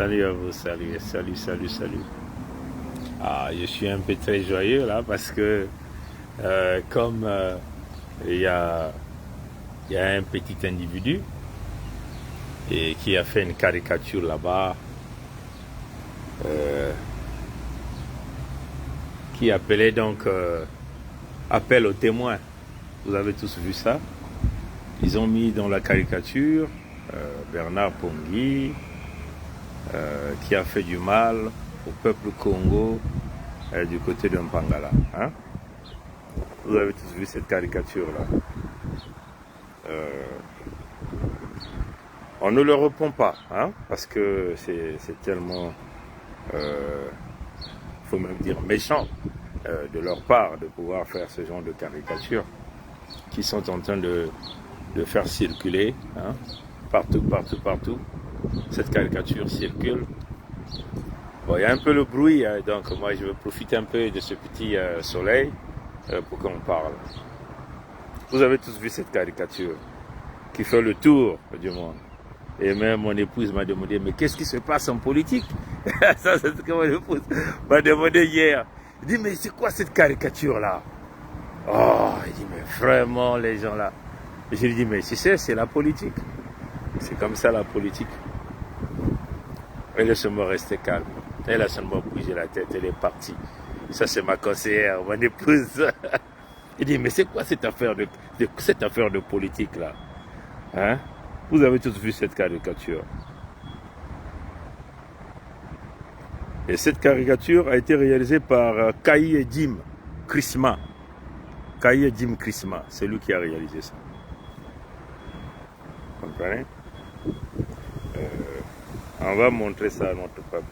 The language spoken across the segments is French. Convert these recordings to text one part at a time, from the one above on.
Salut à vous, salut. Ah, je suis un peu très joyeux là parce que comme il y a, il y a un petit individu et qui a fait une caricature là-bas qui appelait donc appel aux témoins. Vous avez tous vu ça. Ils ont mis dans la caricature Bernard Pongui qui a fait du mal au peuple Congo du côté de Mpangala. Hein? Vous avez tous vu cette caricature-là. On ne le répond pas, hein? Parce que c'est tellement, faut même dire méchant de leur part de pouvoir faire ce genre de caricature qui sont en train de faire circuler, hein? Partout. Cette caricature circule. Bon, il y a un peu le bruit, hein, donc moi je vais profiter un peu de ce petit soleil pour qu'on parle. Vous avez tous vu cette caricature qui fait le tour du monde. Et même mon épouse m'a demandé, mais qu'est-ce qui se passe en politique? Ça, c'est ce que mon épouse m'a demandé hier. Il dit, mais c'est quoi cette caricature-là? Oh, il dit, mais vraiment, les gens là. Je lui dis, mais tu sais, c'est la politique. C'est comme ça la politique. Elle est seulement restée calme. Elle a seulement bougé la tête, elle est partie. Ça, c'est ma conseillère, mon épouse. Il dit, mais c'est quoi cette affaire de politique là? Hein? Vous avez tous vu cette caricature. Et cette caricature a été réalisée par Kayi et Jim Krisma. Kayi et Jim Krisma, c'est lui qui a réalisé ça. Vous comprenez? On va montrer ça à notre peuple.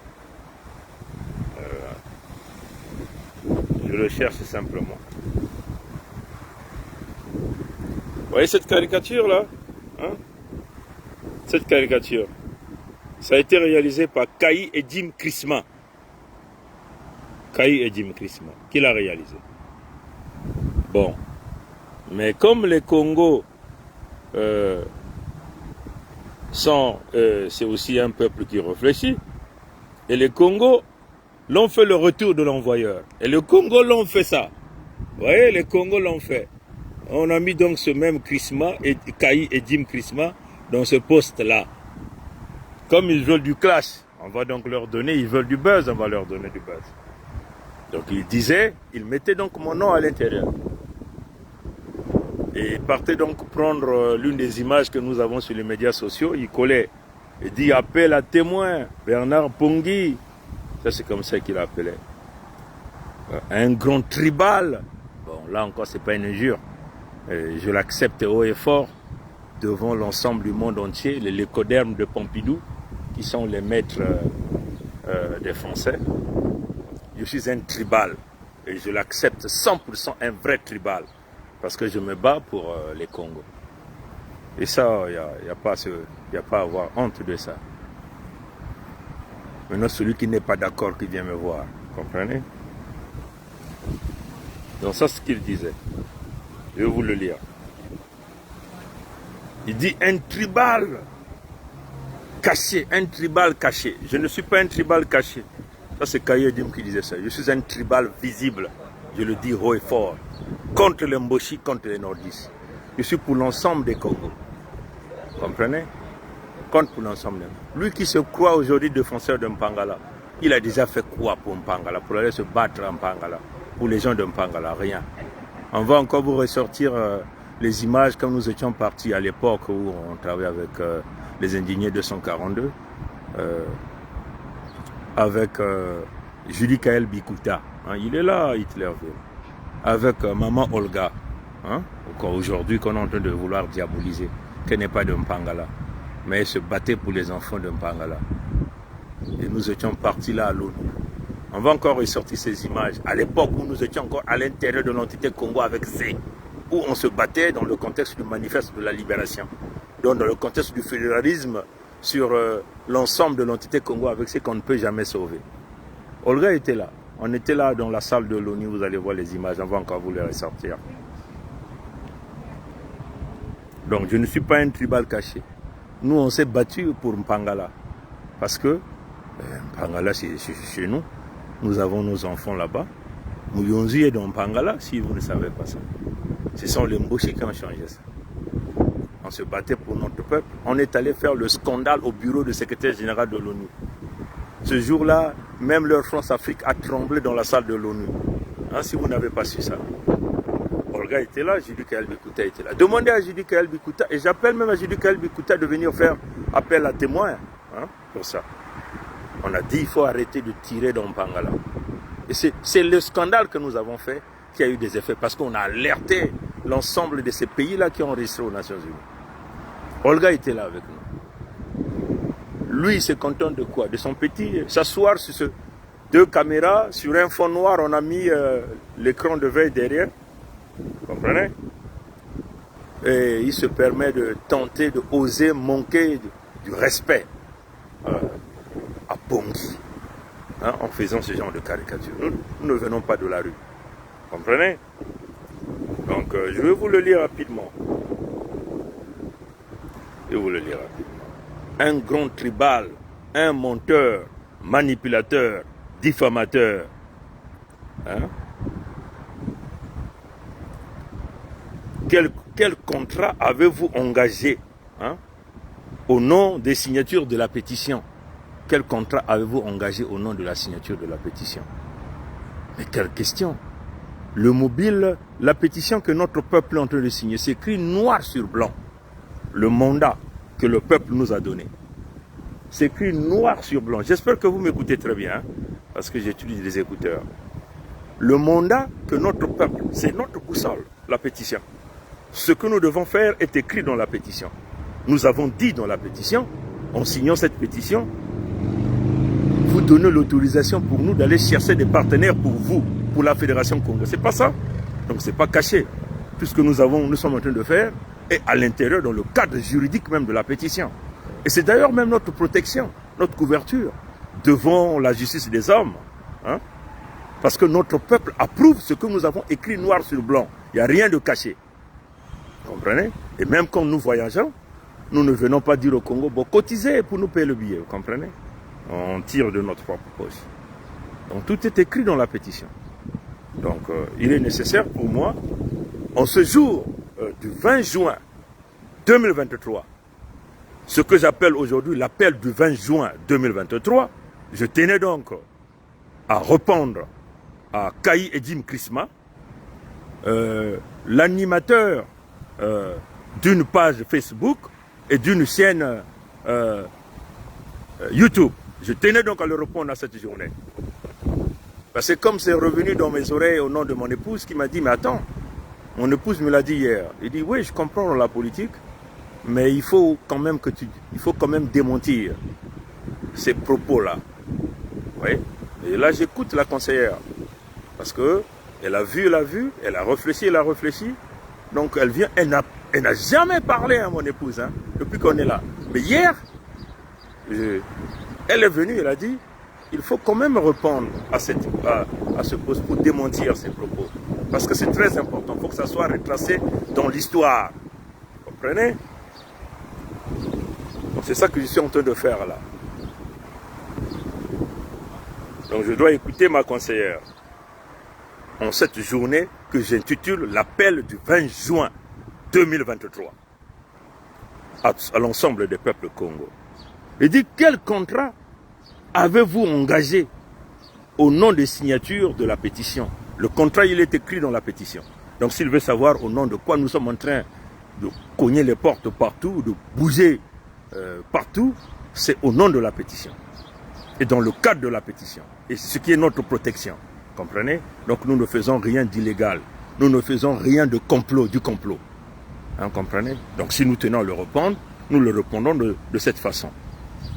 Je le cherche simplement. Vous voyez cette caricature là, hein? Cette caricature, ça a été réalisé par Kayi et Jim Krisma. Kayi et Jim Krisma, qui l'a réalisé. Bon, mais comme les Congos c'est aussi un peuple qui réfléchit, et les Congos l'ont fait le retour de l'envoyeur. Et le Congo l'ont fait ça. Vous voyez, les Congos l'ont fait. On a mis donc ce même Krisma, et Kayi et Jim Krisma, dans ce poste-là. Comme ils veulent du clash, on va donc leur donner, ils veulent du buzz, on va leur donner du buzz. Donc ils mettaient donc mon nom à l'intérieur. Et ils partaient donc prendre l'une des images que nous avons sur les médias sociaux, ils collaient. Il dit appel à témoin, Bernard Pongui. Ça c'est comme ça qu'il appelait. Un grand tribal. Bon là encore c'est pas une injure. Je l'accepte haut et fort devant l'ensemble du monde entier, les lécodermes de Pompidou, qui sont les maîtres des Français. Je suis un tribal et je l'accepte 100% un vrai tribal parce que je me bats pour les Congos. Et ça, il n'y a pas à avoir honte de ça. Maintenant, celui qui n'est pas d'accord, qui vient me voir, comprenez? Donc ça, c'est ce qu'il disait. Je vais vous le lire. Il dit un tribal caché, un tribal caché. Je ne suis pas un tribal caché. Ça c'est Kayi Dim qui disait ça. Je suis un tribal visible. Je le dis haut et fort. Contre les Mboshi, contre les Nordistes. Je suis pour l'ensemble des Congos. Comprenez? Contre pour l'ensemble. Lui qui se croit aujourd'hui défenseur de Mpangala, il a déjà fait quoi pour Mpangala? Pour aller se battre à Mpangala? Pour les gens de Mpangala? Rien. On va encore vous ressortir les images comme nous étions partis à l'époque où on travaillait avec les indignés 242, avec Julie Kael Bikuta, hein, il est là à Hitlerville, avec maman Olga, hein, aujourd'hui qu'on est en train de vouloir diaboliser, qu'elle n'est pas de Mpangala, mais elle se battait pour les enfants de Mpangala. Et nous étions partis là à l'ONU. On va encore ressortir ces images à l'époque où nous étions encore à l'intérieur de l'entité Congo avec C, où on se battait dans le contexte du manifeste de la libération, donc dans le contexte du fédéralisme sur l'ensemble de l'entité Congo avec ce qu'on ne peut jamais sauver. Olga était là, on était là dans la salle de l'ONU, vous allez voir les images, on va encore vous les ressortir. Donc je ne suis pas un tribal caché. Nous on s'est battu pour Mpangala, parce que Mpangala, c'est chez nous. Nous avons nos enfants là-bas. Mouyonzi est dans Mpangala, si vous ne savez pas ça. Ce sont les Mbouchis qui ont changé ça. On se battait pour notre peuple. On est allé faire le scandale au bureau du secrétaire général de l'ONU. Ce jour-là, même leur France-Afrique a tremblé dans la salle de l'ONU. Hein, si vous n'avez pas su ça. Olga était là, Judika El Bikuta était là. Demandez à Judika El Bikuta, et j'appelle même à Judika El Bikuta de venir faire appel à témoins pour ça. On a dit qu'il faut arrêter de tirer dans Mpangala. Et c'est le scandale que nous avons fait qui a eu des effets, parce qu'on a alerté l'ensemble de ces pays-là qui ont enregistré aux Nations Unies. Olga était là avec nous. Lui, il se contente de quoi? De son petit, s'asseoir sur deux caméras, sur un fond noir, on a mis l'écran de veille derrière. Vous comprenez? Et il se permet de tenter, de oser manquer du respect à Pongi, en faisant ce genre de caricature. Nous ne venons pas de la rue. Vous comprenez? Donc, je vais vous le lire rapidement. Je vais vous le lire rapidement. Un grand tribal, un menteur, manipulateur, diffamateur. Quel contrat avez-vous engagé au nom des signatures de la pétition? Quel contrat avez-vous engagé au nom de la signature de la pétition? Mais quelle question! Le mobile, la pétition que notre peuple est en train de signer, c'est écrit noir sur blanc. Le mandat que le peuple nous a donné. C'est écrit noir sur blanc. J'espère que vous m'écoutez très bien, parce que j'utilise des écouteurs. Le mandat que notre peuple, c'est notre boussole, la pétition. Ce que nous devons faire est écrit dans la pétition. Nous avons dit dans la pétition, en signant cette pétition, vous donnez l'autorisation pour nous d'aller chercher des partenaires pour vous, pour la Fédération Congo. C'est pas ça. Donc c'est pas caché. Tout ce que nous sommes en train de faire est à l'intérieur, dans le cadre juridique même de la pétition. Et c'est d'ailleurs même notre protection, notre couverture devant la justice des hommes. Parce que notre peuple approuve ce que nous avons écrit noir sur blanc. Il n'y a rien de caché. Vous comprenez? Et même quand nous voyageons, nous ne venons pas dire au Congo, bon, cotisez pour nous payer le billet. Vous comprenez? On tire de notre propre poche. Donc tout est écrit dans la pétition. Donc il est nécessaire pour moi, en ce jour du 20 juin 2023, ce que j'appelle aujourd'hui l'appel du 20 juin 2023, je tenais donc à répondre à Kayi Edim Krisma, l'animateur d'une page Facebook et d'une chaîne YouTube. Je tenais donc à le répondre à cette journée. Parce que comme c'est revenu dans mes oreilles au nom de mon épouse qui m'a dit, mais attends, mon épouse me l'a dit hier. Il dit, oui, je comprends dans la politique, mais il faut quand même démentir ces propos-là. Oui. Et là, j'écoute la conseillère. Parce que elle a vu, elle a réfléchi. Donc elle vient, elle n'a jamais parlé à mon épouse, depuis qu'on est là. Mais hier, elle est venue, elle a dit, il faut quand même répondre à ce poste pour démentir ces propos. Parce que c'est très important, il faut que ça soit retracé dans l'histoire. Vous comprenez? Donc c'est ça que je suis en train de faire là. Donc je dois écouter ma conseillère en cette journée que j'intitule l'appel du 20 juin 2023 à l'ensemble des peuples Congo. Il dit, quel contrat avez-vous engagé au nom des signatures de la pétition? Le contrat, il est écrit dans la pétition. Donc s'il veut savoir au nom de quoi nous sommes en train de cogner les portes partout, de bouger partout, c'est au nom de la pétition. Et dans le cadre de la pétition. Et ce qui est notre protection. Comprenez? Donc nous ne faisons rien d'illégal. Nous ne faisons rien de du complot. Comprenez? Donc si nous tenons à le répondre, nous le répondons de cette façon.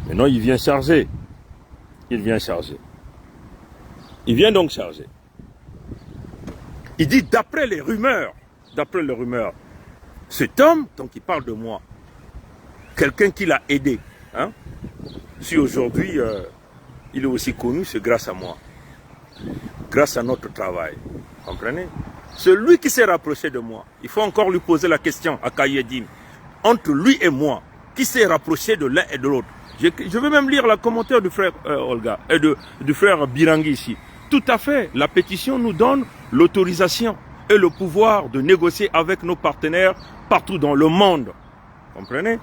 Maintenant, il vient charger. Il vient donc charger. Il dit, d'après les rumeurs, cet homme, donc il parle de moi, quelqu'un qui l'a aidé, si aujourd'hui il est aussi connu, c'est grâce à moi, grâce à notre travail, comprenez? Celui qui s'est rapproché de moi, il faut encore lui poser la question à Kayi Edim, entre lui et moi, qui s'est rapproché de l'un et de l'autre? Je vais même lire le commentaire du frère Olga et du frère Birangui ici. Tout à fait, la pétition nous donne l'autorisation et le pouvoir de négocier avec nos partenaires partout dans le monde. Comprenez?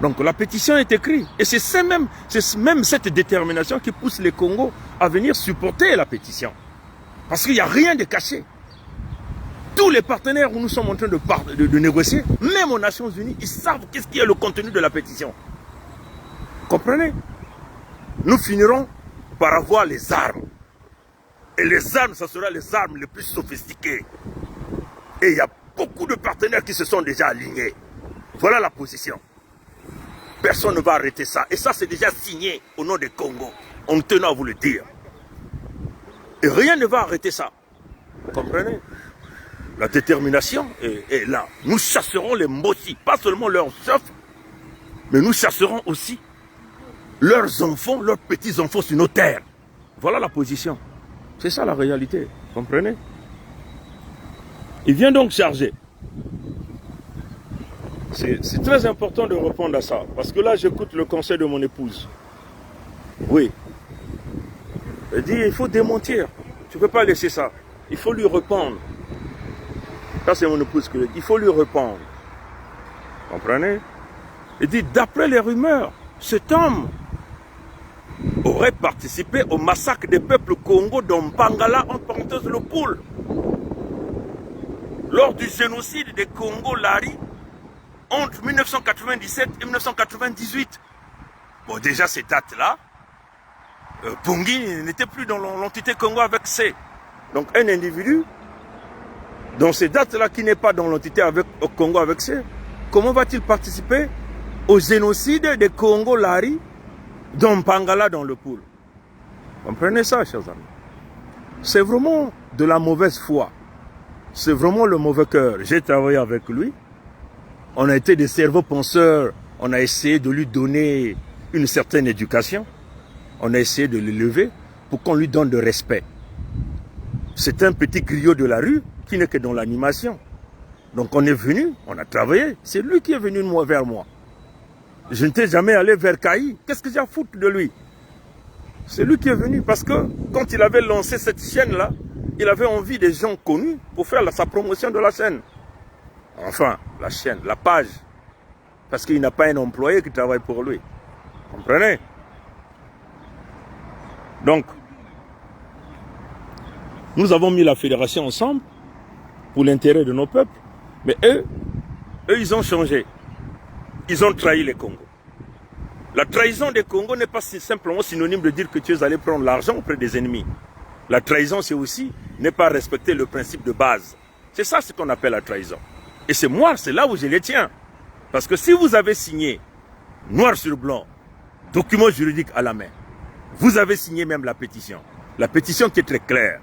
Donc la pétition est écrite. Et c'est même cette détermination qui pousse les Congos à venir supporter la pétition. Parce qu'il n'y a rien de caché. Tous les partenaires où nous sommes en train de négocier, même aux Nations Unies, ils savent qu'est-ce qui est le contenu de la pétition. Comprenez? Nous finirons par avoir les armes. Et les armes, ça sera les armes les plus sophistiquées. Et il y a beaucoup de partenaires qui se sont déjà alignés. Voilà la position. Personne ne va arrêter ça. Et ça, c'est déjà signé au nom des Congo. On tenait à vous le dire. Et rien ne va arrêter ça. Vous comprenez? La détermination est là. Nous chasserons les Mossi, pas seulement leurs chefs, mais nous chasserons aussi leurs enfants, leurs petits-enfants sur nos terres. Voilà la position. C'est ça la réalité. Vous comprenez? Il vient donc charger. C'est très important de répondre à ça. Parce que là, j'écoute le conseil de mon épouse. Oui. Elle dit, il faut démentir. Tu ne peux pas laisser ça. Il faut lui répondre. Ça, c'est mon épouse qui le dit. Il faut lui répondre. Vous comprenez? Il dit, d'après les rumeurs, cet homme aurait participé au massacre des peuples Congo dont Mpangala, en parenthèse, le Poul. Lors du génocide des Congo-Lari, entre 1997 et 1998. Bon, déjà, ces dates-là, Pongi n'était plus dans l'entité Congo avec C. Donc, un individu, dans ces dates-là, qui n'est pas dans l'entité au Congo avec C, comment va-t-il participer au génocide des Congo-Lari, dont Mpangala dans le Poul? Comprenez ça, chers amis. C'est vraiment de la mauvaise foi. C'est vraiment le mauvais cœur. J'ai travaillé avec lui. On a été des cerveaux penseurs, on a essayé de lui donner une certaine éducation, on a essayé de l'élever pour qu'on lui donne de respect. C'est un petit griot de la rue qui n'est que dans l'animation. Donc on est venu, on a travaillé, c'est lui qui est venu vers moi. Je n'étais jamais allé vers Kaï, qu'est-ce que j'ai à foutre de lui? C'est lui qui est venu parce que quand il avait lancé cette chaîne-là, il avait envie des gens connus pour faire sa promotion de la chaîne. Enfin, la chaîne, la page. Parce qu'il n'a pas un employé qui travaille pour lui. Comprenez? Donc, nous avons mis la fédération ensemble pour l'intérêt de nos peuples. Mais eux, ils ont changé. Ils ont trahi les Congos. La trahison des Congos n'est pas simplement synonyme de dire que tu es allé prendre l'argent auprès des ennemis. La trahison, c'est aussi ne pas respecter le principe de base. C'est ça ce qu'on appelle la trahison. Et c'est moi, c'est là où je les tiens. Parce que si vous avez signé, noir sur blanc, document juridique à la main, vous avez signé même la pétition qui est très claire,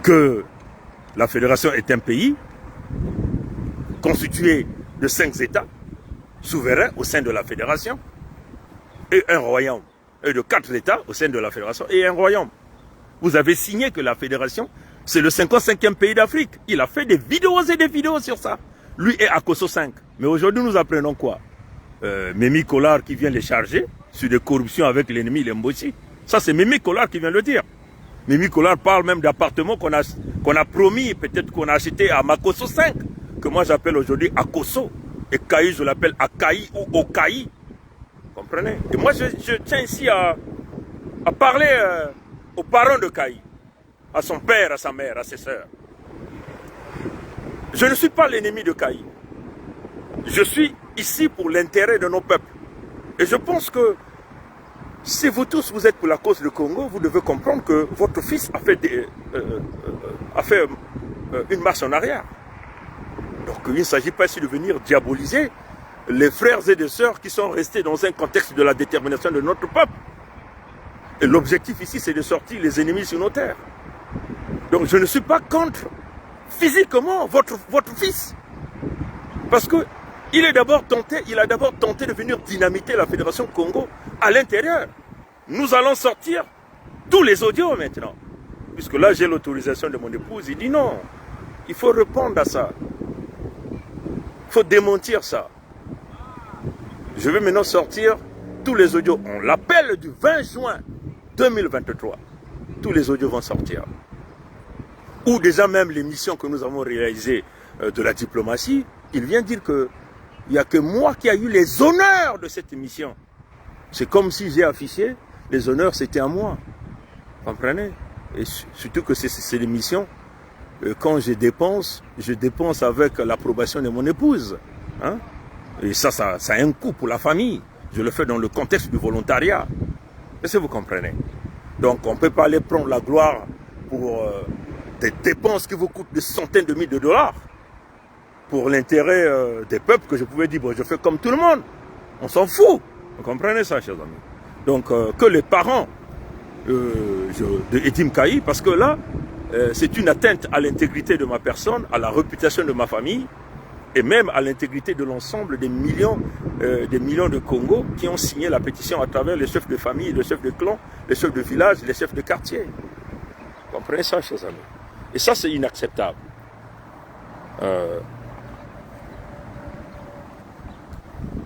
que la fédération est un pays constitué de 5 États souverains au sein de la fédération, et un royaume, et de 4 États au sein de la fédération, et un royaume. Vous avez signé que la fédération, c'est le 55e pays d'Afrique. Il a fait des vidéos et des vidéos sur ça. Lui est à Koso 5. Mais aujourd'hui, nous apprenons quoi? Mimi Collard qui vient les charger sur des corruptions avec l'ennemi, les Mbossi. Ça, c'est Mimi Collard qui vient le dire. Mimi Collard parle même d'appartements qu'on a promis, peut-être qu'on a acheté à Makoso 5, que moi j'appelle aujourd'hui Akoso. Et Kaï, je l'appelle Akaï ou Okaï. Comprenez? Et moi, je tiens ici à parler aux parents de Kaï, à son père, à sa mère, à ses sœurs. Je ne suis pas l'ennemi de Kaï. Je suis ici pour l'intérêt de nos peuples. Et je pense que si vous tous vous êtes pour la cause du Congo, vous devez comprendre que votre fils a fait une marche en arrière. Donc il ne s'agit pas ici de venir diaboliser les frères et les sœurs qui sont restés dans un contexte de la détermination de notre peuple. Et l'objectif ici, c'est de sortir les ennemis sur nos terres. Donc je ne suis pas contre physiquement votre fils. Parce que il a d'abord tenté de venir dynamiter la Fédération Congo à l'intérieur. Nous allons sortir tous les audios maintenant. Puisque là, j'ai l'autorisation de mon épouse. Il dit non, il faut répondre à ça. Il faut démentir ça. Je vais maintenant sortir tous les audios. On l'appelle du 20 juin 2023. Tous les audios vont sortir. Ou déjà même l'émission que nous avons réalisée de la diplomatie, il vient dire qu'il n'y a que moi qui a eu les honneurs de cette émission. C'est comme si j'ai affiché, les honneurs c'était à moi. Vous comprenez? Et surtout que c'est l'émission, quand je dépense avec l'approbation de mon épouse. Hein? Et ça a un coût pour la famille. Je le fais dans le contexte du volontariat. Est-ce que vous comprenez? Donc on ne peut pas aller prendre la gloire pour des dépenses qui vous coûtent des centaines de milliers de dollars pour l'intérêt des peuples, que je pouvais dire, bon, je fais comme tout le monde. On s'en fout. Vous comprenez ça, chers amis? Donc que les parents de Edim Kaï, parce que là, c'est une atteinte à l'intégrité de ma personne, à la réputation de ma famille, et même à l'intégrité de l'ensemble des millions de Congos qui ont signé la pétition à travers les chefs de famille, les chefs de clan, les chefs de village, les chefs de quartier. Vous comprenez ça, chers amis? Et ça, c'est inacceptable.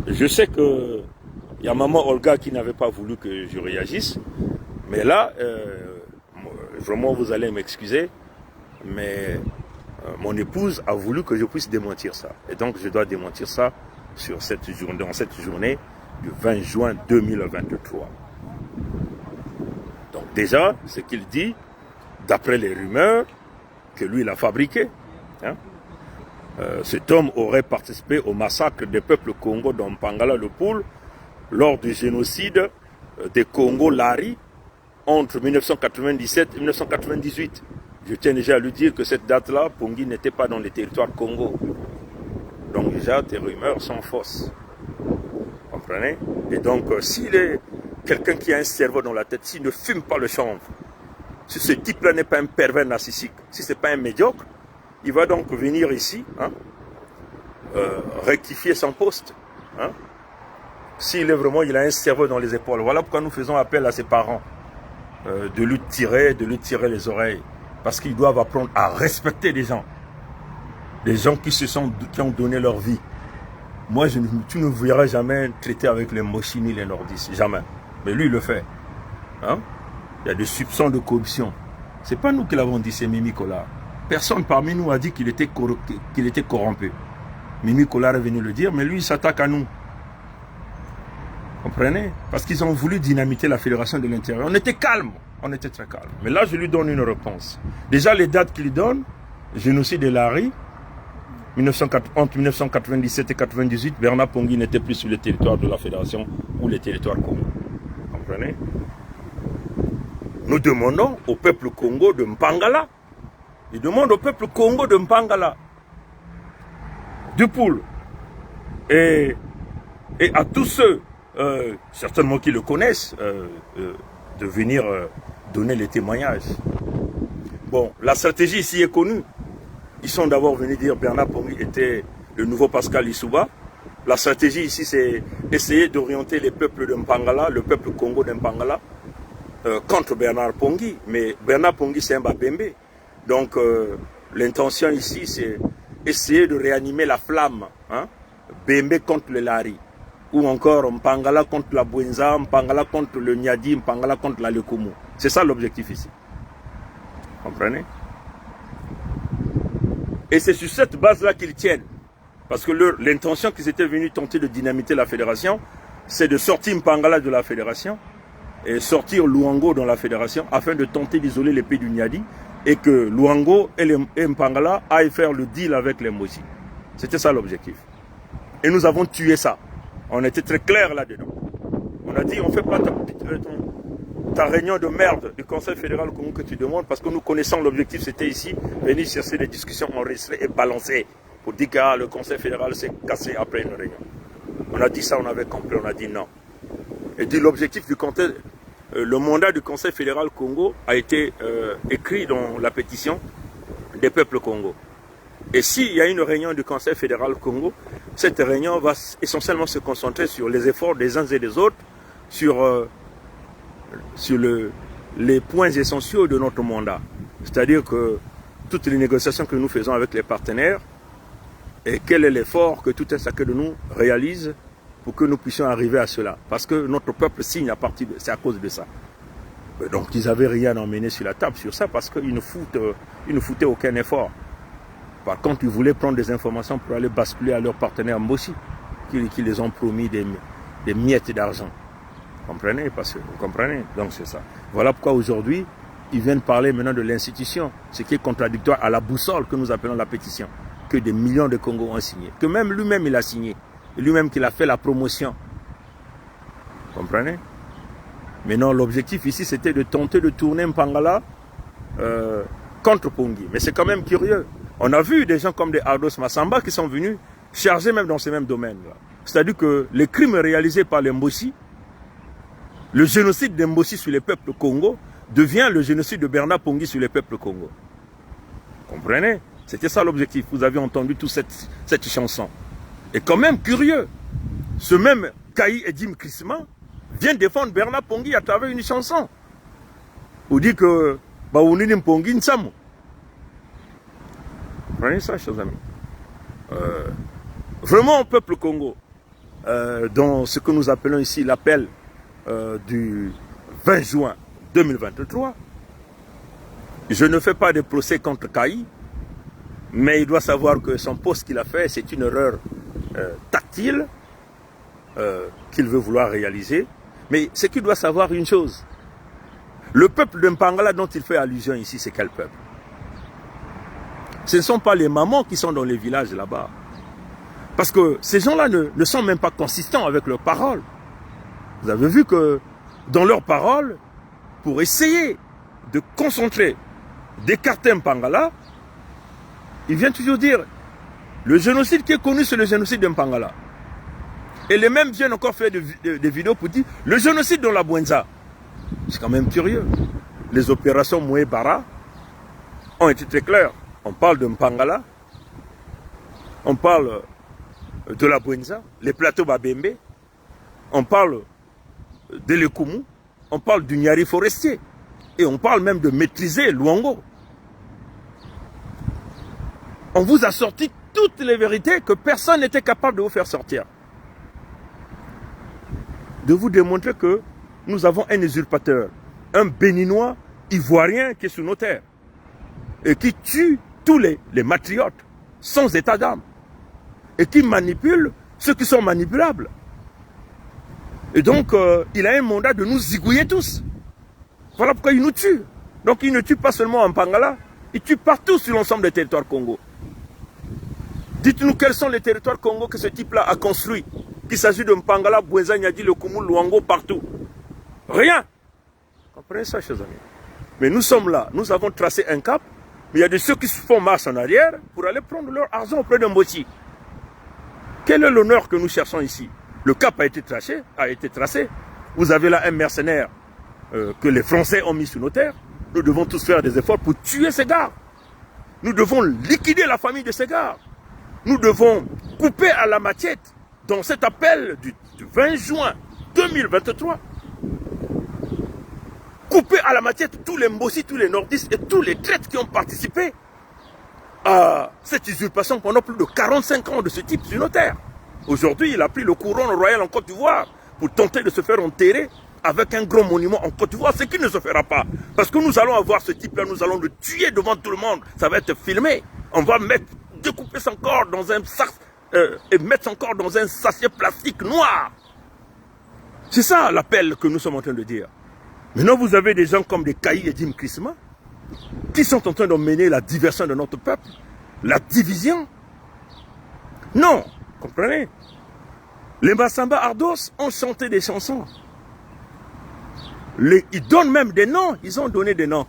Je sais que il y a maman Olga qui n'avait pas voulu que je réagisse, mais là, vraiment vous allez m'excuser, mais mon épouse a voulu que je puisse démentir ça. Et donc je dois démentir ça sur cette journée, dans cette journée du 20 juin 2023. Donc déjà, ce qu'il dit, d'après les rumeurs, que lui il a fabriqué, hein, cet homme aurait participé au massacre des peuples Congo dans Mpangala-le-Poul lors du génocide des Congo-Lari entre 1997 et 1998. Je tiens déjà à lui dire que cette date-là, Pongi n'était pas dans les territoires Congo. Donc déjà, tes rumeurs sont fausses. Vous comprenez? Et donc, s'il est quelqu'un qui a un cerveau dans la tête, s'il ne fume pas le chanvre, si ce type-là n'est pas un pervers narcissique, si ce n'est pas un médiocre, il va donc venir ici, hein, rectifier son poste. Hein. S'il est vraiment, il a un cerveau dans les épaules. Voilà pourquoi nous faisons appel à ses parents de lui tirer les oreilles. Parce qu'ils doivent apprendre à respecter les gens. Les gens qui ont donné leur vie. Moi, tu ne verras jamais traiter avec les Moshi ni les Nordistes. Jamais. Mais lui, il le fait. Hein? Il y a des soupçons de corruption. Ce n'est pas nous qui l'avons dit, c'est Mimi Collard. Personne parmi nous a dit qu'il était corrompu. Mimi Collard est venu le dire, mais lui, il s'attaque à nous. Comprenez? Parce qu'ils ont voulu dynamiter la Fédération de l'Intérieur. On était calme. On était très calme. Mais là, je lui donne une réponse. Déjà, les dates qu'il donne, génocide de Lari, entre 1997 et 1998, Bernard Pongi n'était plus sur le territoire de la Fédération ou les territoires Congo. Vous comprenez? Nous demandons au peuple Congo de Mpangala. Il demande au peuple Congo de Mpangala, du Poul, et à tous ceux, certainement qui le connaissent, de venir donner les témoignages. Bon, la stratégie ici est connue. Ils sont d'abord venus dire que Bernard Pongi était le nouveau Pascal Lissouba. La stratégie ici, c'est essayer d'orienter les peuples de Mpangala, le peuple Congo de Mpangala, contre Bernard Pongi. Mais Bernard Pongi, c'est un Babembe. Donc, l'intention ici, c'est essayer de réanimer la flamme. Hein? Bembe contre le Lari. Ou encore Mpangala contre la Bwenza, Mpangala contre le Nyadi, Mpangala contre la Lekumu. C'est ça l'objectif ici. Comprenez? Et c'est sur cette base-là qu'ils tiennent. Parce que l'intention qu'ils étaient venus tenter de dynamiter la fédération, c'est de sortir Mpangala de la fédération et sortir Luango dans la fédération afin de tenter d'isoler les pays du Nyadi et que Luango et Mpangala aillent faire le deal avec les Moshi. C'était ça l'objectif. Et nous avons tué ça. On était très clair là-dedans. On a dit, on ne fait pas ta réunion de merde du Conseil fédéral Congo que tu demandes, parce que nous connaissons l'objectif, c'était ici, venir chercher des discussions enregistrées et balancées, pour dire que le Conseil fédéral s'est cassé après une réunion. On a dit ça, on avait compris, on a dit non. Et dit l'objectif du Conseil, le mandat du Conseil fédéral Congo a été écrit dans la pétition des peuples Congo. Et s'il y a une réunion du Conseil fédéral Congo, cette réunion va essentiellement se concentrer sur les efforts des uns et des autres, sur les points essentiels de notre mandat. C'est-à-dire que toutes les négociations que nous faisons avec les partenaires, et quel est l'effort que tout un chacun de nous réalise pour que nous puissions arriver à cela. Parce que notre peuple signe à partir de... C'est à cause de ça. Donc ils n'avaient rien à emmener sur la table sur ça parce qu'ils ne foutaient aucun effort. Par contre, ils voulaient prendre des informations pour aller basculer à leurs partenaires Mbossi, qui les ont promis des miettes d'argent. Vous comprenez? Vous comprenez? Donc c'est ça. Voilà pourquoi aujourd'hui, ils viennent parler maintenant de l'institution, ce qui est contradictoire à la boussole que nous appelons la pétition, que des millions de Congos ont signé, que même lui-même il a signé, et lui-même qu'il a fait la promotion. Vous comprenez? Mais non, l'objectif ici c'était de tenter de tourner Mpangala contre Pongi. Mais c'est quand même curieux. On a vu des gens comme des Ardos Massamba qui sont venus charger même dans ces mêmes domaines-là. C'est-à-dire que les crimes réalisés par les Mbossi, le génocide des Mbossi sur les peuples Congo, devient le génocide de Bernard Pongi sur les peuples Congo. Comprenez? C'était ça l'objectif. Vous avez entendu toute cette chanson. Et quand même curieux, ce même Kaï Edim Krisma vient défendre Bernard Pongi à travers une chanson. Vous dit que Baouninim Pongi Nsamu. Comprenez ça, chers amis? Vraiment, au peuple Congo, dans ce que nous appelons ici l'appel du 20 juin 2023, je ne fais pas de procès contre Kaï, mais il doit savoir que son poste qu'il a fait, c'est une erreur tactile qu'il veut vouloir réaliser. Mais c'est qu'il doit savoir une chose. Le peuple de Mpangala dont il fait allusion ici, c'est quel peuple? Ce ne sont pas les mamans qui sont dans les villages là-bas. Parce que ces gens-là ne sont même pas consistants avec leurs paroles. Vous avez vu que dans leurs paroles, pour essayer de concentrer, d'écarter Mpangala, ils viennent toujours dire le génocide qui est connu, c'est le génocide de Mpangala. Et les mêmes viennent encore faire des vidéos pour dire le génocide dans la Bwenza. C'est quand même curieux. Les opérations Moué-Bara ont été très claires. On parle de Mpangala, on parle de la Bwenza, les plateaux Babembe, on parle de l'Ekumu, on parle du Nyari forestier, et on parle même de maîtriser Luango. On vous a sorti toutes les vérités que personne n'était capable de vous faire sortir. De vous démontrer que nous avons un usurpateur, un béninois ivoirien qui est sous nos terres, et qui tue tous les matriotes sans état d'âme, et qui manipule ceux qui sont manipulables. Et donc, il a un mandat de nous zigouiller tous. Voilà pourquoi il nous tue. Donc, il ne tue pas seulement en Mpangala, il tue partout sur l'ensemble des territoires Congo. Dites-nous quels sont les territoires Congo que ce type-là a construits. Qu'il s'agit de Mpangala, Bwenza, Nyadi, le Kumu, Luango, partout. Rien. Comprenez ça, chers amis. Mais nous sommes là, nous avons tracé un cap, mais il y a de ceux qui se font marche en arrière pour aller prendre leur argent auprès d'un Mbossi. Quel est l'honneur que nous cherchons ici? Le cap a été tracé. Vous avez là un mercenaire que les Français ont mis sous nos terres. Nous devons tous faire des efforts pour tuer ces gars. Nous devons liquider la famille de ces gars. Nous devons couper à la machette dans cet appel du 20 juin 2023. Couper à la machette tous les Mbossi, tous les nordistes et tous les traîtres qui ont participé à cette usurpation pendant plus de 45 ans de ce type sur nos terres. Aujourd'hui, il a pris le couronne royal en Côte d'Ivoire pour tenter de se faire enterrer avec un grand monument en Côte d'Ivoire, ce qui ne se fera pas. Parce que nous allons avoir ce type-là, nous allons le tuer devant tout le monde. Ça va être filmé. On va découper son corps dans un sac et mettre son corps dans un sachet plastique noir. C'est ça l'appel que nous sommes en train de dire. Maintenant, vous avez des gens comme des Kaï et Dim Krisma qui sont en train de mener la diversion de notre peuple, la division. Non, comprenez? Les Massamba Ardos ont chanté des chansons. Ils donnent même des noms, ils ont donné des noms.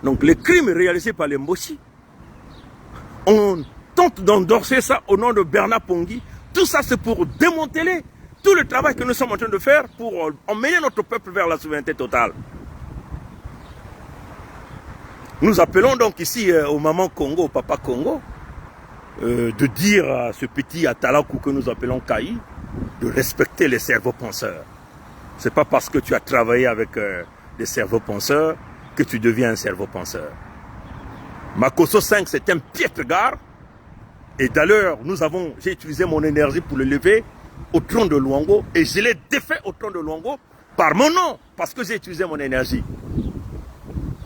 Donc les crimes réalisés par les Mbossi, on tente d'endorser ça au nom de Bernard Pongi. Tout ça c'est pour démanteler tout le travail que nous sommes en train de faire pour emmener notre peuple vers la souveraineté totale. Nous appelons donc ici au maman Congo, au papa Congo, de dire à ce petit Atalakou que nous appelons Kaï, de respecter les cerveaux penseurs. Ce n'est pas parce que tu as travaillé avec des cerveaux penseurs que tu deviens un cerveau penseur. Makosso 5, c'est un piètre gare. Et d'ailleurs, j'ai utilisé mon énergie pour le lever au trône de Luango et je l'ai défait au trône de Luango par mon nom, parce que j'ai utilisé mon énergie.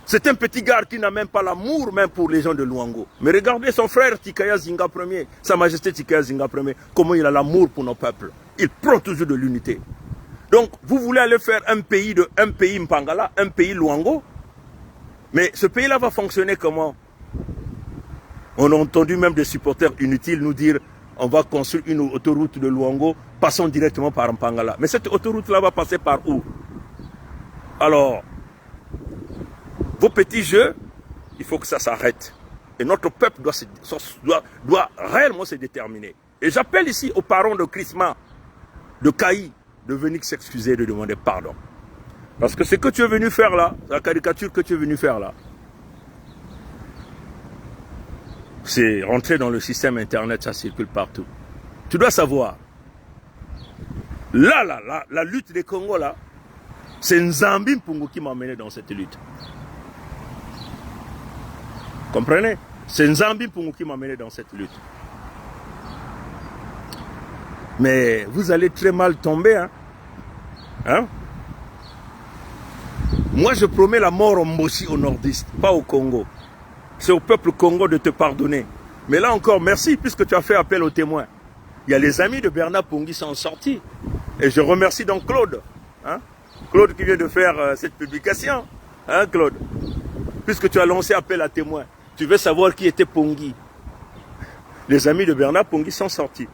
C'est un petit gars qui n'a même pas l'amour même pour les gens de Luango. Mais regardez son frère Tikaya Zinga Ier, Sa Majesté Tikaya Zinga Ier, comment il a l'amour pour nos peuples. Il prend toujours de l'unité. Donc, vous voulez aller faire un pays Mpangala, un pays Luango, mais ce pays-là va fonctionner comment? On a entendu même des supporters inutiles nous dire on va construire une autoroute de Luango, passons directement par Mpangala. Mais cette autoroute-là va passer par où? Alors, vos petits jeux, il faut que ça s'arrête. Et notre peuple doit réellement se déterminer. Et j'appelle ici aux parents de Chrisma, de Kaï, de venir s'excuser, de demander pardon. Parce que ce que tu es venu faire là, la caricature que tu es venu faire là, c'est rentrer dans le système internet, ça circule partout. Tu dois savoir, la lutte des Congo là, c'est Nzambi Mpungu qui m'a mené dans cette lutte. Comprenez? C'est Nzambi Mpungu qui m'a mené dans cette lutte. Mais vous allez très mal tomber, hein? Hein? Moi, je promets la mort au Mboshi, au nordiste, pas au Congo. C'est au peuple Congo de te pardonner. Mais là encore, merci, puisque tu as fait appel aux témoins. Il y a les amis de Bernard Pongui qui sont sortis. Et je remercie donc Claude. Hein? Claude qui vient de faire cette publication. Hein, Claude? Puisque tu as lancé appel à témoins. Tu veux savoir qui était Pongui. Les amis de Bernard Pongui sont sortis.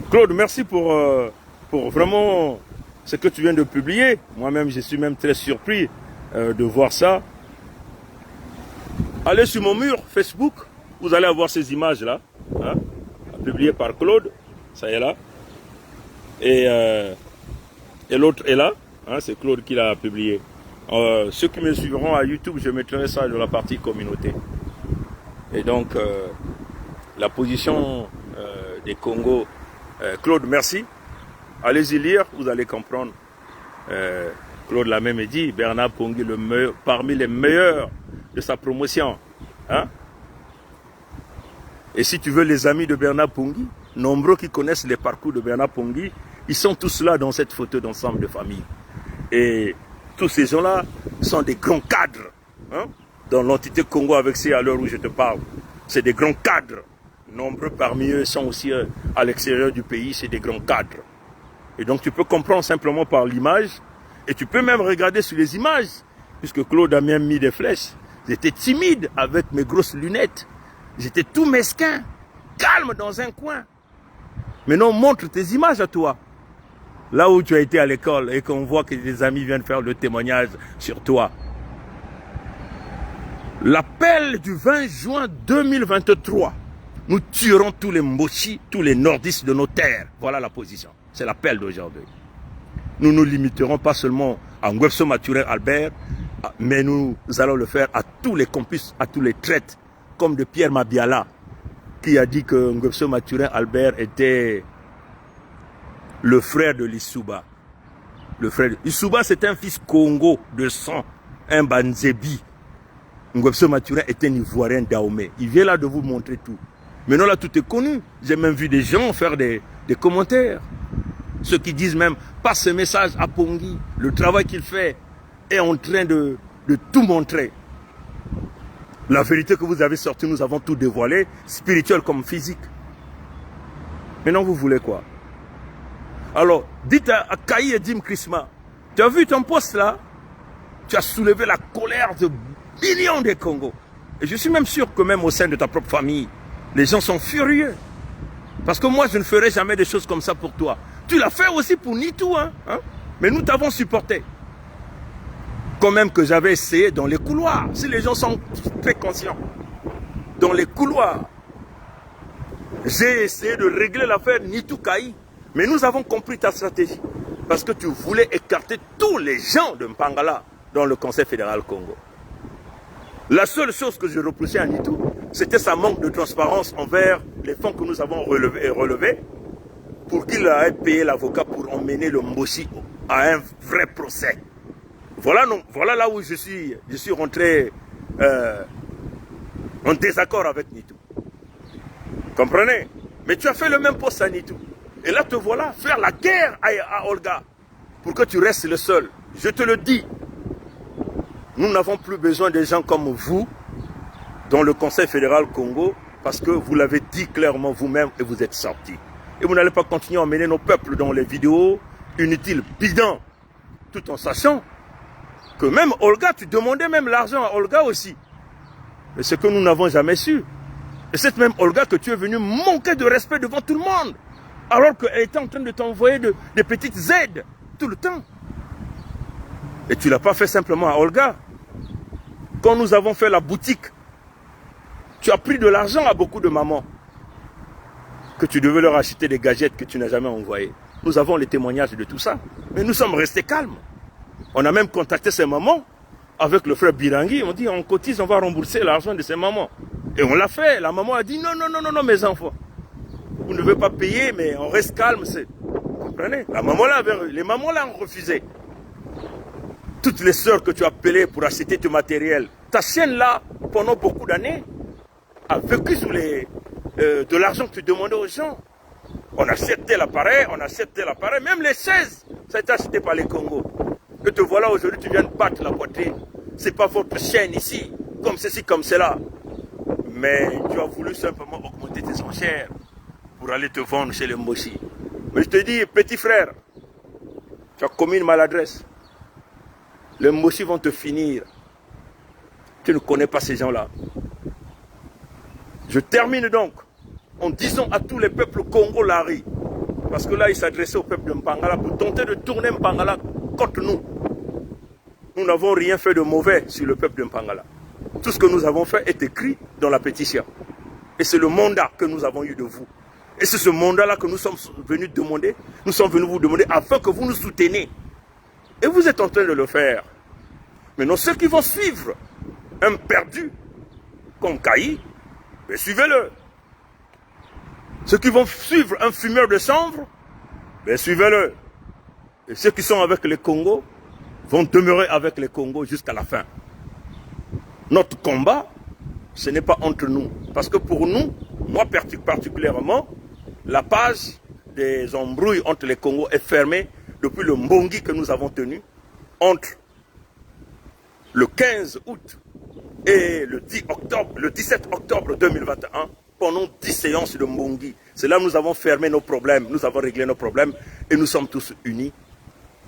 Claude, merci pour vraiment ce que tu viens de publier. Moi-même, je suis même très surpris de voir ça. Allez sur mon mur Facebook, vous allez avoir ces images-là, hein, publiées par Claude, ça y est là. Et l'autre est là, hein, c'est Claude qui l'a publié. Ceux qui me suivront à YouTube, je mettrai ça dans la partie communauté. Et donc, la position des Congo, Claude, merci. Allez-y lire, vous allez comprendre. Claude l'a même dit, Bernard Pongui, parmi les meilleurs de sa promotion. Hein? Et si tu veux les amis de Bernard Pongui, nombreux qui connaissent les parcours de Bernard Pongui, ils sont tous là dans cette photo d'ensemble de famille. Et tous ces gens-là sont des grands cadres. Hein? Dans l'entité Congo avec ces à l'heure où je te parle. C'est des grands cadres. Nombreux parmi eux sont aussi à l'extérieur du pays, c'est des grands cadres. Et donc tu peux comprendre simplement par l'image, et tu peux même regarder sur les images, puisque Claude a même mis des flèches. J'étais timide avec mes grosses lunettes. J'étais tout mesquin, calme dans un coin. Maintenant, montre tes images à toi. Là où tu as été à l'école et qu'on voit que des amis viennent faire le témoignage sur toi. L'appel du 20 juin 2023. Nous tuerons tous les Mboshi, tous les nordistes de nos terres. Voilà la position. C'est l'appel d'aujourd'hui. Nous nous limiterons pas seulement à Ngwebso Mathurin Albert, mais nous allons le faire à tous les campus, à tous les traites, comme de Pierre Mabiala, qui a dit que Ngwebso Mathurin Albert était le frère de l'Issouba. Le frère de l'Issouba, c'est un fils Congo de sang, un Banzebi. Ngwebso Mathurin est un Ivoirien Dahomey. Il vient là de vous montrer tout. Maintenant là, tout est connu. J'ai même vu des gens faire des commentaires. Ceux qui disent même, passe ce message à Pongui. Le travail qu'il fait est en train de tout montrer. La vérité que vous avez sortie, nous avons tout dévoilé, spirituel comme physique. Maintenant, vous voulez quoi? Alors, dites à Kaï et Dim Chrisma, tu as vu ton poste là? Tu as soulevé la colère de millions de Congo. Et je suis même sûr que même au sein de ta propre famille, les gens sont furieux. Parce que moi, je ne ferai jamais des choses comme ça pour toi. Tu l'as fait aussi pour Nitou, hein? Mais nous t'avons supporté. Quand même que j'avais essayé dans les couloirs. Si les gens sont très conscients. Dans les couloirs. J'ai essayé de régler l'affaire Nitou Kaï. Mais nous avons compris ta stratégie. Parce que tu voulais écarter tous les gens de Mpangala dans le Conseil fédéral Congo. La seule chose que je reprochais à Nitou, c'était sa manque de transparence envers les fonds que nous avons relevés pour qu'il ait payé l'avocat pour emmener le Mboshi à un vrai procès. Voilà là où je suis rentré en désaccord avec Nitou. Comprenez? Mais tu as fait le même poste à Nitou. Et là, te voilà faire la guerre à Olga pour que tu restes le seul. Je te le dis. Nous n'avons plus besoin de gens comme vous dans le Conseil fédéral Congo parce que vous l'avez dit clairement vous-même et vous êtes sortis. Et vous n'allez pas continuer à emmener nos peuples dans les vidéos inutiles, bidons, tout en sachant que même Olga, tu demandais même l'argent à Olga aussi. Mais ce que nous n'avons jamais su. Et cette même Olga que tu es venu manquer de respect devant tout le monde. Alors qu'elle était en train de t'envoyer des petites aides tout le temps. Et tu ne l'as pas fait simplement à Olga. Quand nous avons fait la boutique, tu as pris de l'argent à beaucoup de mamans. Que tu devais leur acheter des gadgets que tu n'as jamais envoyés. Nous avons les témoignages de tout ça. Mais nous sommes restés calmes. On a même contacté ces mamans avec le frère Birangui. On dit on cotise, on va rembourser l'argent de ces mamans. Et on l'a fait. La maman a dit non, non, non, non, non, mes enfants. Vous ne devez pas payer, mais on reste calme. Vous comprenez? La maman là, les mamans là ont refusé. Toutes les sœurs que tu as appelées pour acheter du matériel. Ta chienne là, pendant beaucoup d'années, a vécu sous de l'argent que tu demandais aux gens. On acceptait l'appareil, même les chaises, ça a été acheté par les Congos. Et te voilà aujourd'hui, tu viens de battre la poitrine. C'est pas votre chaîne ici, comme ceci, comme cela. Mais tu as voulu simplement augmenter tes enchères pour aller te vendre chez les Mboshi. Mais je te dis, petit frère, tu as commis une maladresse. Les Mboshi vont te finir. Tu ne connais pas ces gens-là. Je termine donc en disant à tous les peuples congolais, parce que là, il s'adressait au peuple de Mpangala pour tenter de tourner Mpangala contre nous. Nous n'avons rien fait de mauvais sur le peuple de Mpangala. Tout ce que nous avons fait est écrit dans la pétition. Et c'est le mandat que nous avons eu de vous. Et c'est ce mandat-là que nous sommes venus demander. Nous sommes venus vous demander afin que vous nous souteniez. Et vous êtes en train de le faire. Maintenant, ceux qui vont suivre un perdu comme Kaï, ben suivez-le. Ceux qui vont suivre un fumeur de chanvre, ben suivez-le. Et ceux qui sont avec les Congos vont demeurer avec les Congos jusqu'à la fin. Notre combat, ce n'est pas entre nous. Parce que pour nous, moi particulièrement, la page des embrouilles entre les Congos est fermée depuis le Mbongi que nous avons tenu entre le 15 août et le 17 octobre 2021 pendant 10 séances de Mbongi. C'est là que nous avons fermé nos problèmes, nous avons réglé nos problèmes et nous sommes tous unis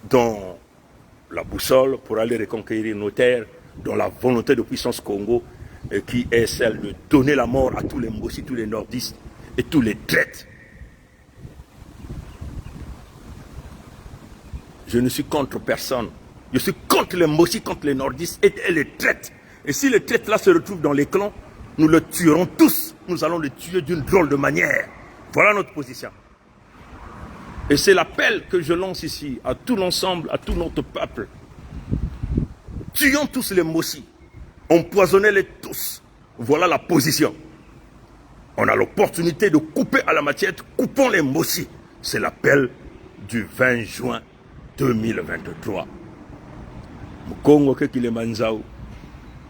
dans la boussole pour aller reconquérir nos terres, dans la volonté de puissance Congo qui est celle de donner la mort à tous les Mboshi, tous les nordistes et tous les traites. Je ne suis contre personne. Je suis contre les Mboshi, contre les nordistes et les traites. Et si les traites là se retrouvent dans les clans, nous le tuerons tous. Nous allons les tuer d'une drôle de manière. Voilà notre position. Et c'est l'appel que je lance ici à tout l'ensemble, à tout notre peuple. Tuons tous les Mboshi. Empoisonnez-les tous. Voilà la position. On a l'opportunité de couper à la machette. Coupons les Mboshi. C'est l'appel du 20 juin 2023. Mukongo ke kile manzao.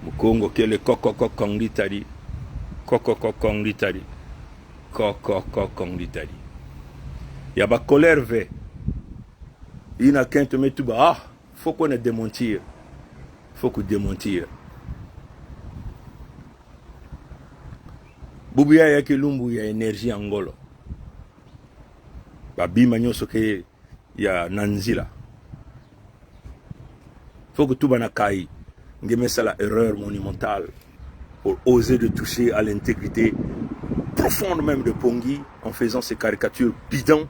Mukongo ke le kokoko kongitari. Kokoko kongitari. Kokoko kongitari. Yaba colère ve. Il n'a qu'un te mettre tout bas. Ah, faut qu'on ait démentir. Faut qu'on démentir. Bubuya ya kilumbu ya énergie angolo. Babi manyoso ke ya nanzila. Faut que tout banakai ngeme ça la erreur monumentale pour oser de toucher à l'intégrité profonde même de Pongui en faisant ces caricatures bidons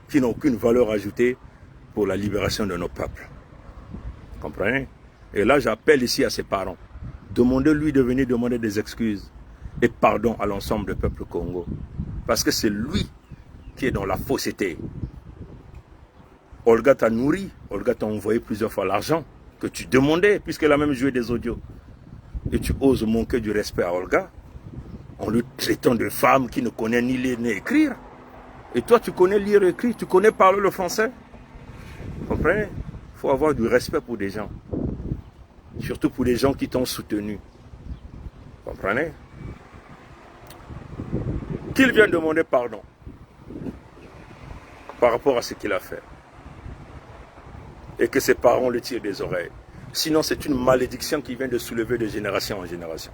qui n'ont aucune valeur ajoutée pour la libération de nos peuples. Comprenez? Et là, j'appelle ici à ses parents. Demandez-lui de venir demander des excuses et pardon à l'ensemble du peuple Congo. Parce que c'est lui qui est dans la fausseté. Olga t'a nourri, Olga t'a envoyé plusieurs fois l'argent que tu demandais, puisqu'elle a même joué des audios. Et tu oses manquer du respect à Olga en lui traitant de femme qui ne connaît ni lire ni écrire. Et toi, tu connais lire et écrire, tu connais parler le français. Vous comprenez? Il faut avoir du respect pour des gens. Surtout pour les gens qui t'ont soutenu. Vous comprenez? qu'il vienne demander pardon par rapport à ce qu'il a fait. Et que ses parents le tirent des oreilles. Sinon, c'est une malédiction qui vient de soulever de génération en génération.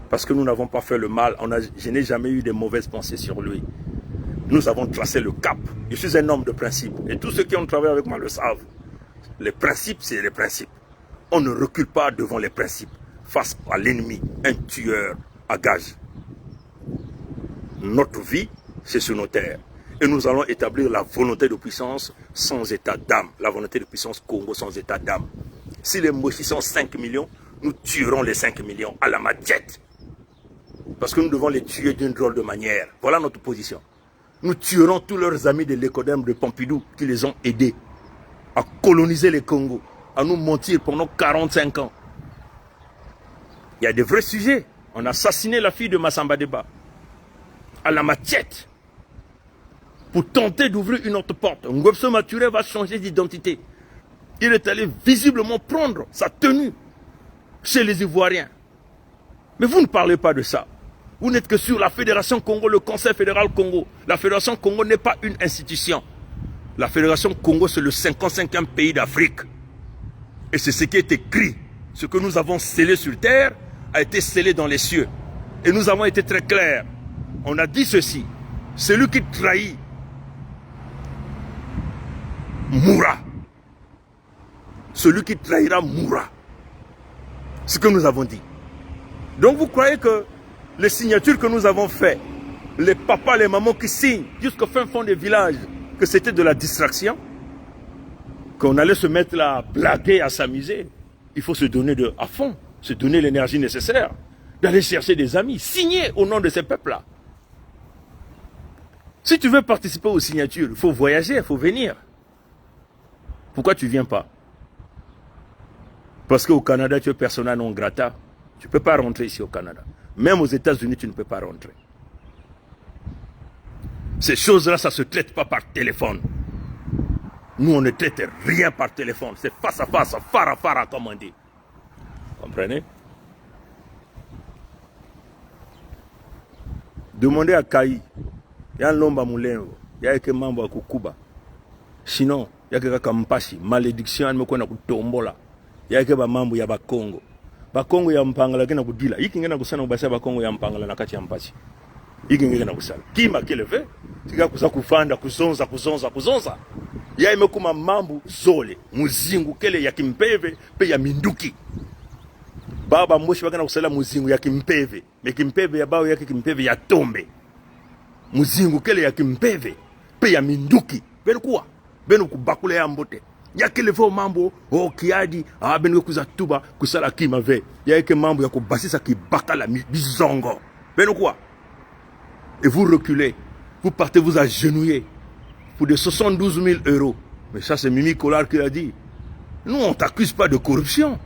Parce que nous n'avons pas fait le mal. Je n'ai jamais eu de mauvaises pensées sur lui. Nous avons tracé le cap. Je suis un homme de principe. Et tous ceux qui ont travaillé avec moi le savent. Les principes, c'est les principes. On ne recule pas devant les principes. Face à l'ennemi, un tueur à gage. Notre vie, c'est sur nos terres. Et nous allons établir la volonté de puissance sans état d'âme. La volonté de puissance Congo sans état d'âme. Si les Moshi sont 5 millions, nous tuerons les 5 millions à la machette. Parce que nous devons les tuer d'une drôle de manière. Voilà notre position. Nous tuerons tous leurs amis de l'Écodème de Pompidou qui les ont aidés à coloniser les Congo, à nous mentir pendant 45 ans. Il y a des vrais sujets. On a assassiné la fille de Massamba Deba à la machette pour tenter d'ouvrir une autre porte. Ngobso Maturé va changer d'identité. Il est allé visiblement prendre sa tenue chez les Ivoiriens. Mais vous ne parlez pas de ça. Vous n'êtes que sur la Fédération Congo, le Conseil fédéral Congo. La Fédération Congo n'est pas une institution. La Fédération Congo, c'est le 55e pays d'Afrique. Et c'est ce qui est écrit. Ce que nous avons scellé sur terre a été scellé dans les cieux. Et nous avons été très clairs. On a dit ceci. Celui qui trahit mourra. Celui qui trahira mourra. Ce que nous avons dit. Donc vous croyez que les signatures que nous avons faites, les papas, les mamans qui signent jusqu'au fin fond des villages, que c'était de la distraction, qu'on allait se mettre là à blaguer, à s'amuser. Il faut se donner à fond, se donner l'énergie nécessaire, d'aller chercher des amis, signer au nom de ces peuples-là. Si tu veux participer aux signatures, il faut voyager, il faut venir. Pourquoi tu ne viens pas? Parce qu'au Canada, tu es persona non grata. Tu ne peux pas rentrer ici au Canada. Même aux États-Unis, tu ne peux pas rentrer. Ces choses-là, ça ne se traite pas par téléphone. Nous, on ne traite rien par téléphone. C'est face à face, fara fara, comme on dit. Comprenez? Demandez à Kaï. Il y a un lomba moulengo. Il y a un mambo à Kukuba. Sinon, il y a quelqu'un qui mpashi. Malédiction, il y a un tombola. Il y a quelqu'un qui a Congo. Bakongo ya mpangala kena kudila. Iki ngena kusana ubasa bakongo ya mpangala nakati ya mpachi. Iki ngena kusala. Kima keleve. Tika kuza kufanda kuzonza. Ya imekuma mambu zole. Muzingu kele ya kimpeve pe ya minduki. Baba mwoshi wakana kusala muzingu ya kimpeve. Me kimpeve ya bao yake kimpeve ya tombe. Muzingu kele ya kimpeve pe ya minduki. Benu kuwa. Benu kubakule ya mbote. Ya kelefo mambo kiadi benwe kuza tuba kusala kima ve ya ke mambo ya kubasisa ki bakala bizongo beno quoi. Et vous reculez, vous partez vous agenouiller pour des 72 000 euros. Mais ça c'est Mimi Collard qui l'a dit. Nous on t'accuse pas de corruption,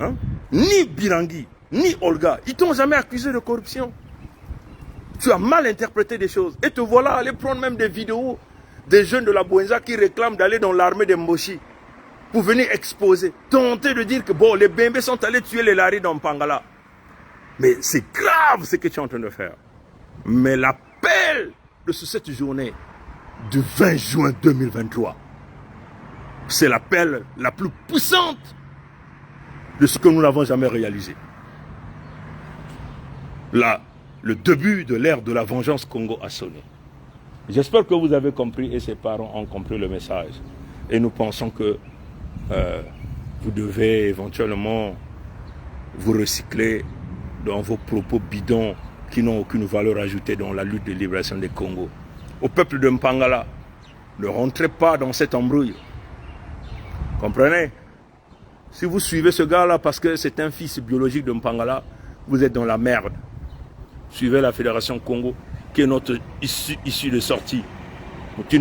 hein? Ni Birangui ni Olga, ils t'ont jamais accusé de corruption. Tu as mal interprété des choses et te voilà aller prendre même des vidéos des jeunes de la Bouenza qui réclament d'aller dans l'armée des Mboshi pour venir exposer, tenter de dire que bon, les Bembe sont allés tuer les Lari dans Pangala. Mais c'est grave ce que tu es en train de faire. Mais l'appel de cette journée du 20 juin 2023, c'est l'appel la plus puissante de ce que nous n'avons jamais réalisé. Là, le début de l'ère de la vengeance Congo a sonné. J'espère que vous avez compris et ses parents ont compris le message. Et nous pensons que vous devez éventuellement vous recycler dans vos propos bidons qui n'ont aucune valeur ajoutée dans la lutte de libération des Congo. Au peuple de Mpangala, ne rentrez pas dans cette embrouille. Comprenez? Si vous suivez ce gars-là parce que c'est un fils biologique de Mpangala, vous êtes dans la merde. Suivez la Fédération Congo, qui est notre issue de sortie. Il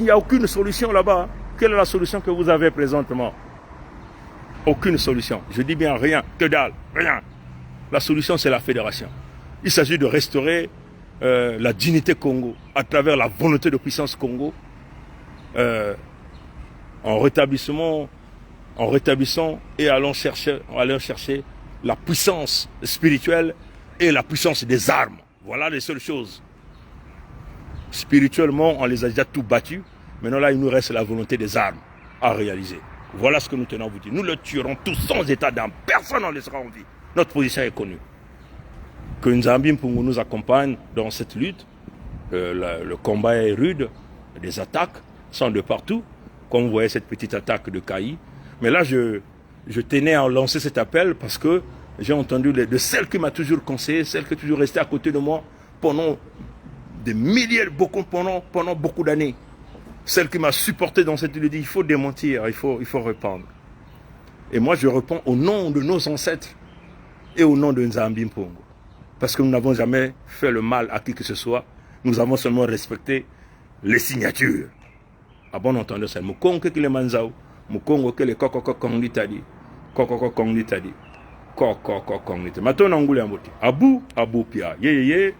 n'y a aucune solution là-bas. Quelle est la solution que vous avez présentement? Aucune solution. Je dis bien rien, que dalle, rien. La solution, c'est la fédération. Il s'agit de restaurer la dignité Congo à travers la volonté de puissance Congo en rétablissant et allant chercher la puissance spirituelle et la puissance des armes. Voilà les seules choses. Spirituellement, on les a déjà tout battus. Maintenant, là, il nous reste la volonté des armes à réaliser. Voilà ce que nous tenons à vous dire. Nous le tuerons tous sans état d'âme. Personne n'en laissera en vie. Notre position est connue. Que Nzambi Mpungu nous accompagne dans cette lutte. Le combat est rude. Les attaques sont de partout. Comme vous voyez cette petite attaque de Kayi. Mais là, je tenais à lancer cet appel parce que j'ai entendu de celle qui m'a toujours conseillé, celle qui est toujours restée à côté de moi pendant des milliers, pendant beaucoup d'années. Celle qui m'a supporté dans cette lutte, il faut démentir, il faut répandre. Et moi, je réponds au nom de nos ancêtres et au nom de Nzambi Mpungu. Parce que nous n'avons jamais fait le mal à qui que ce soit. Nous avons seulement respecté les signatures. À bon entendeur, c'est Mukongo qui le manzao, Mukongo qui le kokoko kongli tadi, kokoko kongli tadi, kokoko kongli tadi. Maintenant, on a Abu pia, ye.